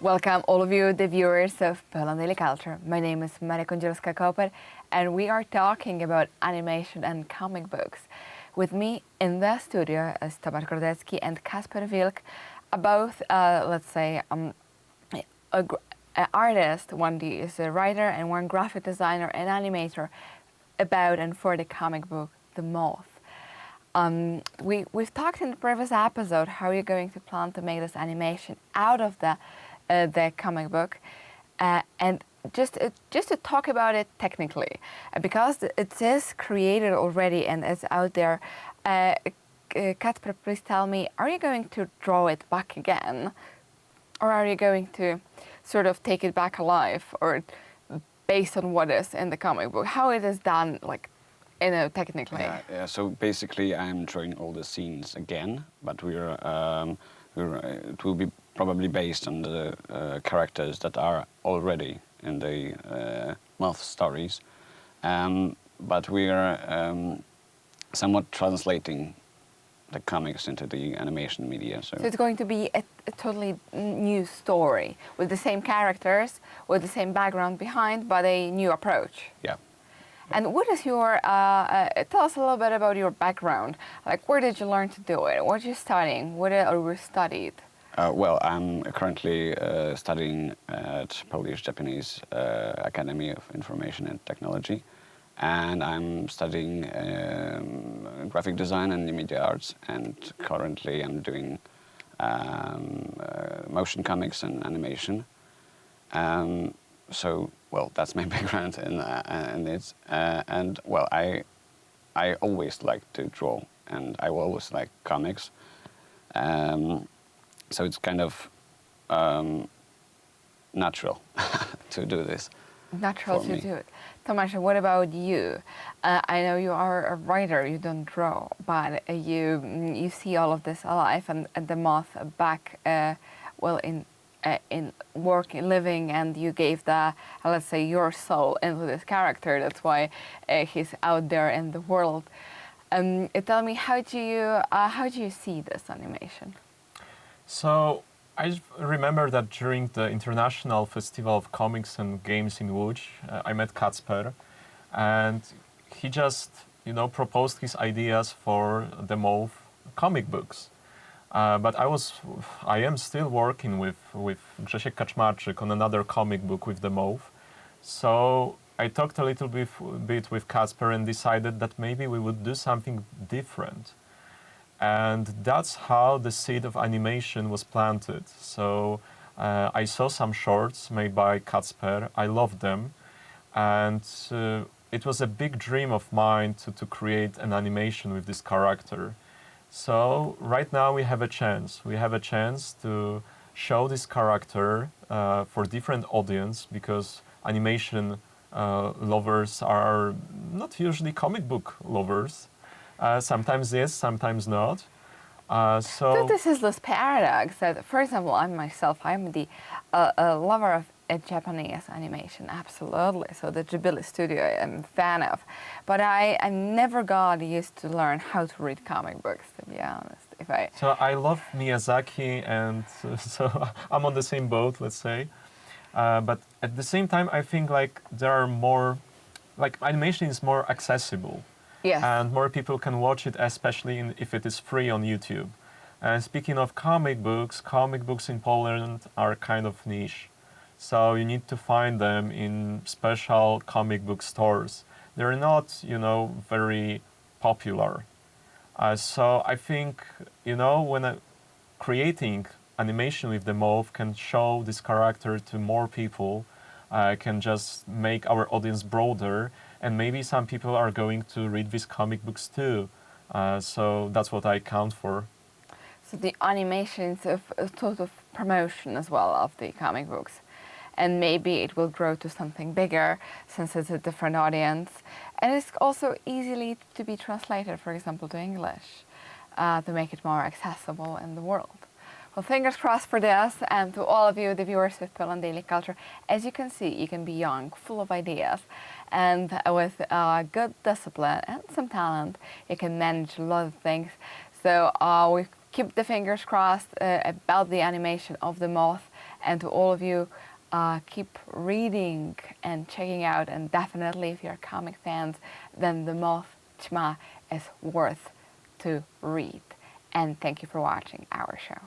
Welcome all of you, the viewers of Poland Daily Culture. My name is Maria Kądzielska-Koper and we are talking about animation and comic books. With me in the studio is Tomasz Grodecki and Kasper Wilk, both, an artist. One is a writer and one graphic designer and animator about and for the comic book The Moth. We've talked in the previous episode how you're going to plan to make this animation out of the comic book, and just to talk about it technically, because it is created already and it's out there. Kacper, please tell me, are you going to draw it back again, or are you going to sort of take it back alive, or based on what is in the comic book, how it is done, like, technically? Yeah. So basically, I'm drawing all the scenes again, but it will be probably based on the characters that are already in the Moth stories, but we are somewhat translating the comics into the animation media. So it's going to be a totally new story with the same characters, with the same background behind, but a new approach. Yeah. And what is your, tell us a little bit about your background. Like, where did you learn to do it? What are you studying? What are you studied? Well, I'm currently studying at Polish-Japanese Academy of Information and Technology, and I'm studying graphic design and media arts, and currently I'm doing motion comics and animation. So, well, that's my background in it. And, well, I always liked to draw, and I always liked comics. So it's kind of natural to do this. Natural to do it. Tomasz, what about you? I know you are a writer, you don't draw, but you see all of this alive, and the Moth back, in working, living, and you gave the, let's say, your soul into this character. That's why he's out there in the world. Tell me, how do you see this animation? So I remember that during the International Festival of Comics and Games in Łódź, I met Kacper, and he just, proposed his ideas for the Moth comic books. But I am still working with Grzesiek Kaczmarczyk on another comic book with the Moth. So I talked a little bit with Kacper and decided that maybe we would do something different. And that's how the seed of animation was planted. So I saw some shorts made by Kacper. I loved them. And it was a big dream of mine to create an animation with this character. So right now we have a chance. We have a chance to show this character for different audience, because animation lovers are not usually comic book lovers. Sometimes yes, sometimes not. So this is this paradox that, for example, I'm the lover of Japanese animation, absolutely. So the Ghibli studio I'm a fan of. But I never got used to learn how to read comic books, to be honest. So I love Miyazaki, and so I'm on the same boat, let's say. But at the same time, I think there are more, animation is more accessible. Yes. And more people can watch it, especially if it is free on YouTube. And speaking of comic books in Poland are kind of niche. So you need to find them in special comic book stores. They're not, very popular. So I think, when creating animation with the Moth can show this character to more people, can just make our audience broader, and maybe some people are going to read these comic books too. So that's what I count for. So the animation is a sort of promotion as well of the comic books. And maybe it will grow to something bigger since it's a different audience. And it's also easily to be translated, for example, to English, to make it more accessible in the world. Well, fingers crossed for this, and to all of you, the viewers of Poland Daily Culture. As you can see, you can be young, full of ideas, and with good discipline and some talent, you can manage a lot of things. So we keep the fingers crossed about the animation of the Moth, And to all of you, keep reading and checking out, and definitely if you're comic fans, then The Moth Tma is worth to read. And thank you for watching our show.